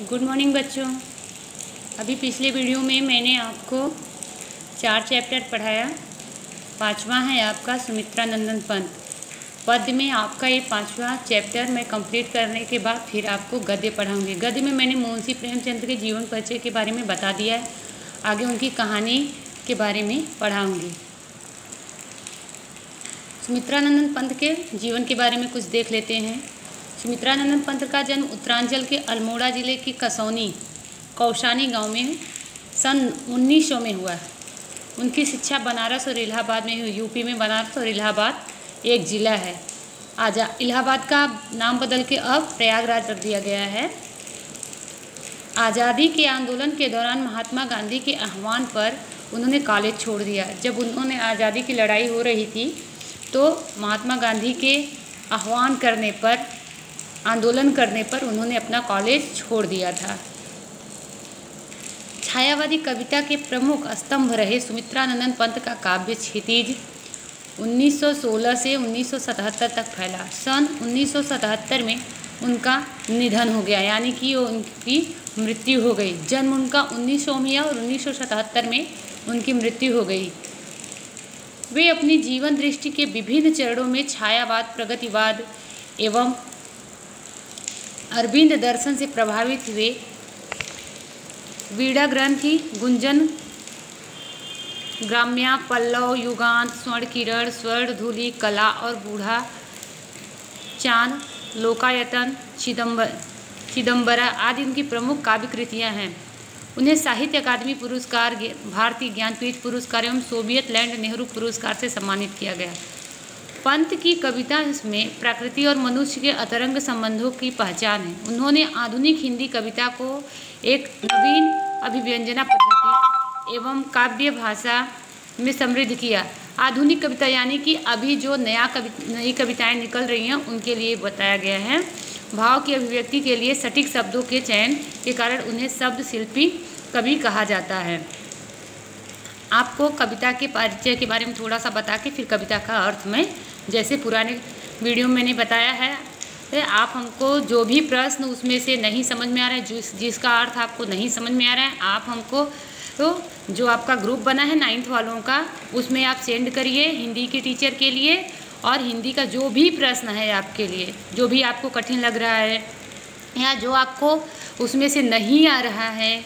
Good morning बच्चों। अभी पिछले वीडियो में मैंने आपको 4 चैप्टर पढ़ाया। 5वां है आपका सुमित्रा नंदन पंत। पद्य में आपका ये 5वां चैप्टर मैं कंप्लीट करने के बाद फिर आपको गद्य पढ़ाऊंगी। गद्य में मैंने मुंशी प्रेमचंद के जीवन परिचय के बारे में बता दिया है, आगे उनकी कहानी के बारे में पढ़ाऊँगी। सुमित्रानंदन पंत के जीवन के बारे में कुछ देख लेते हैं। सुमित्रानंदन पंत का जन्म उत्तरांचल के अल्मोड़ा जिले की कौशानी गांव में सन 1900 में हुआ। उनकी शिक्षा बनारस और इलाहाबाद में हुई। यूपी में बनारस और इलाहाबाद एक ज़िला है। इलाहाबाद का नाम बदल के अब प्रयागराज रख दिया गया है। आज़ादी के आंदोलन के दौरान महात्मा गांधी के आह्वान पर उन्होंने कॉलेज छोड़ दिया। जब उन्होंने आज़ादी की लड़ाई हो रही थी तो महात्मा गांधी के आह्वान करने पर, आंदोलन करने पर उन्होंने अपना कॉलेज छोड़ दिया था। छायावादी कविता के प्रमुख स्तंभ रहे सुमित्रानंदन पंत का काव्य क्षितिज 1916 से 1977 तक फैला। सन 1977 में उनका निधन हो गया, यानी कि उनकी मृत्यु हो गई। जन्म उनका 1900 में और 1977 में उनकी मृत्यु हो गई। वे अपनी जीवन दृष्टि के विभिन्न चरणों में छायावाद, प्रगतिवाद एवं अरविंद दर्शन से प्रभावित हुए। वीणा ग्रंथि, गुंजन, ग्राम्या, पल्लव, युगांत, स्वर्ण किरण, स्वर्ण धूलि, कला और बूढ़ा चांद, लोकायतन, चिदम्बरा आदि उनकी प्रमुख काव्य कृतियाँ हैं। उन्हें साहित्य अकादमी पुरस्कार, भारतीय ज्ञानपीठ पुरस्कार एवं सोवियत लैंड नेहरू पुरस्कार से सम्मानित किया गया। पंत की कविता में प्रकृति और मनुष्य के अंतरंग संबंधों की पहचान है। उन्होंने आधुनिक हिंदी कविता को एक नवीन अभिव्यंजना पद्धति एवं काव्य भाषा में समृद्ध किया। आधुनिक कविता यानी कि अभी जो नई कविताएं निकल रही हैं उनके लिए बताया गया है। भाव की अभिव्यक्ति के लिए सटीक शब्दों के चयन के कारण उन्हें शब्द शिल्पी कवि कहा जाता है। आपको कविता के परिचय के बारे में थोड़ा सा बता के फिर कविता का अर्थ में, जैसे पुराने वीडियो में मैंने बताया है, आप हमको जो भी प्रश्न उसमें से नहीं समझ में आ रहा है, जिसका अर्थ आपको नहीं समझ में आ रहा है, आप हमको तो जो आपका ग्रुप बना है 9th वालों का, उसमें आप सेंड करिए हिंदी के टीचर के लिए। और हिंदी का जो भी प्रश्न है आपके लिए, जो भी आपको कठिन लग रहा है या जो आपको उसमें से नहीं आ रहा है,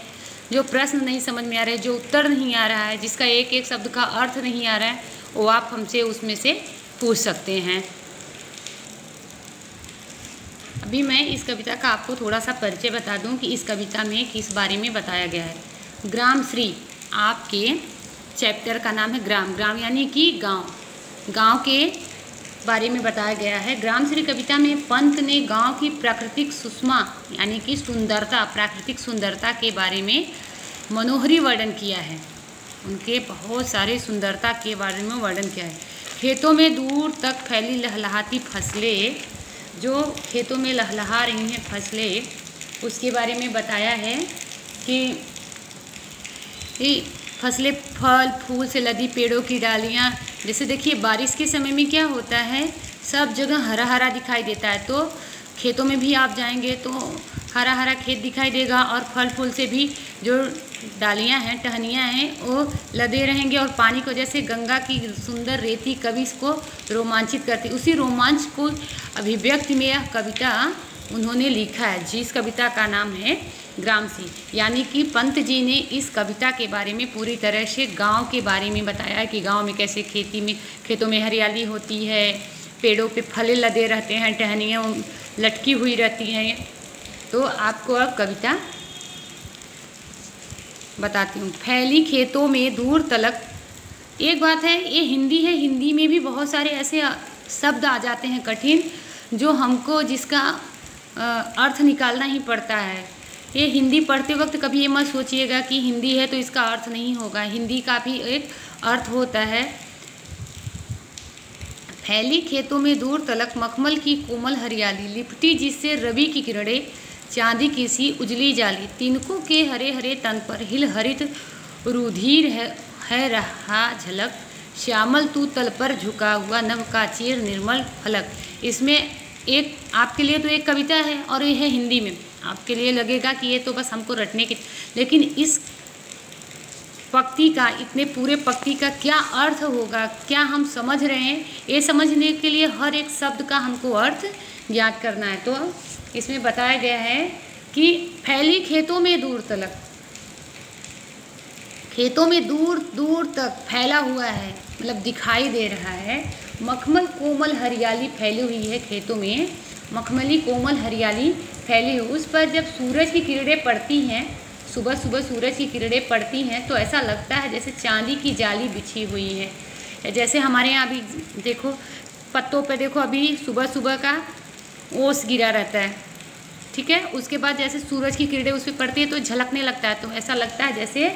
जो प्रश्न नहीं समझ में आ रहा है, जो उत्तर नहीं आ रहा है, जिसका एक एक शब्द का अर्थ नहीं आ रहा है, वो आप हमसे उसमें से पूछ सकते हैं। अभी मैं इस कविता का आपको थोड़ा सा परिचय बता दूं कि इस कविता में किस बारे में बताया गया है। ग्राम श्री, आपके चैप्टर का नाम है ग्राम। ग्राम यानी कि गांव के बारे में बताया गया है। ग्राम श्री कविता में पंत ने गांव की प्राकृतिक सुषमा यानी कि सुंदरता, प्राकृतिक सुंदरता के बारे में मनोहरी वर्णन किया है। उनके बहुत सारे सुंदरता के बारे में वर्णन किया है। खेतों में दूर तक फैली लहलहाती फसलें, जो खेतों में लहलहा रही हैं फसलें, उसके बारे में बताया है कि फसलें फल फूल से लदी पेड़ों की डालियाँ। जैसे देखिए बारिश के समय में क्या होता है, सब जगह हरा हरा दिखाई देता है। तो खेतों में भी आप जाएंगे तो हरा हरा खेत दिखाई देगा और फल फूल से भी जो डालियाँ हैं, टहनियाँ हैं, वो लदे रहेंगे। और पानी को, जैसे गंगा की सुंदर रेती कवि को रोमांचित करती, उसी रोमांच को अभिव्यक्ति में यह कविता उन्होंने लिखा है, जिस कविता का नाम है ग्राम श्री। यानी कि पंत जी ने इस कविता के बारे में पूरी तरह से गांव के बारे में बताया है कि गांव में कैसे खेतों में हरियाली होती है, पेड़ों पे फल लदे रहते हैं, टहनियाँ लटकी हुई रहती हैं। तो आपको अब कविता बताती हूँ। फैली खेतों में दूर तलक। एक बात है, ये हिंदी है, हिंदी में भी बहुत सारे ऐसे शब्द आ जाते हैं कठिन, जो हमको जिसका अर्थ निकालना ही पड़ता है। ये हिंदी पढ़ते वक्त कभी ये मत सोचिएगा कि हिंदी है तो इसका अर्थ नहीं होगा। हिंदी का भी एक अर्थ होता है। फैली खेतों में दूर तलक मखमल की कोमल हरियाली, लिपटी जिससे रवि की किरणें, चांदी की सी उजली जाली, तिनकों के हरे हरे तन पर हिल हरित रुधिर है रहा झलक, श्यामल तू तल पर झुका हुआ नभ का चीर निर्मल फलक। इसमें एक आपके लिए तो एक कविता है और ये है हिंदी में। आपके लिए लगेगा कि ये तो बस हमको रटने की, लेकिन इस पंक्ति का, इतने पूरे पंक्ति का क्या अर्थ होगा, क्या हम समझ रहे हैं, ये समझने के लिए हर एक शब्द का हमको अर्थ ज्ञात करना है। तो इसमें बताया गया है कि फैली खेतों में दूर तलक, खेतों में दूर दूर तक फैला हुआ है, मतलब दिखाई दे रहा है। मखमल कोमल हरियाली फैली हुई है खेतों में, मखमली कोमल हरियाली फैली हुई, उस पर जब सूरज की किरणें पड़ती हैं, सुबह सुबह सूरज की किरणें पड़ती हैं तो ऐसा लगता है जैसे चांदी की जाली बिछी हुई है। जैसे हमारे यहाँ अभी देखो पत्तों पे देखो अभी सुबह सुबह का ओस गिरा रहता है, ठीक है, उसके बाद जैसे सूरज की किरणें उस पर पड़ती है तो झलकने लगता है, तो ऐसा लगता है जैसे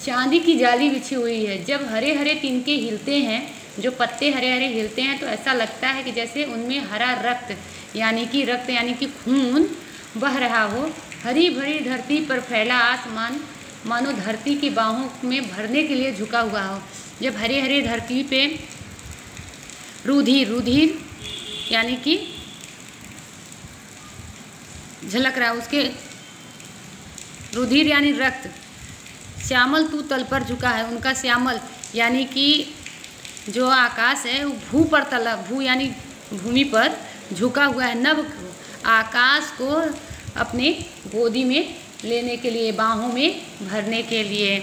चांदी की जाली बिछी हुई है। जब हरे हरे तिनके हिलते हैं, जो पत्ते हरे हरे हिलते हैं तो ऐसा लगता है कि जैसे उनमें हरा रक्त यानी कि खून बह रहा हो। हरी भरी धरती पर फैला आसमान मानो धरती की बाहों में भरने के लिए झुका हुआ हो। जब हरे हरे धरती पे रुधिर यानी कि झलक रहा है, उसके रुधिर यानी रक्त, श्यामल तू तल पर झुका है, उनका श्यामल यानी कि जो आकाश है वो भू यानी भूमि पर झुका हुआ है, नभ आकाश को अपने गोदी में लेने के लिए, बाहों में भरने के लिए।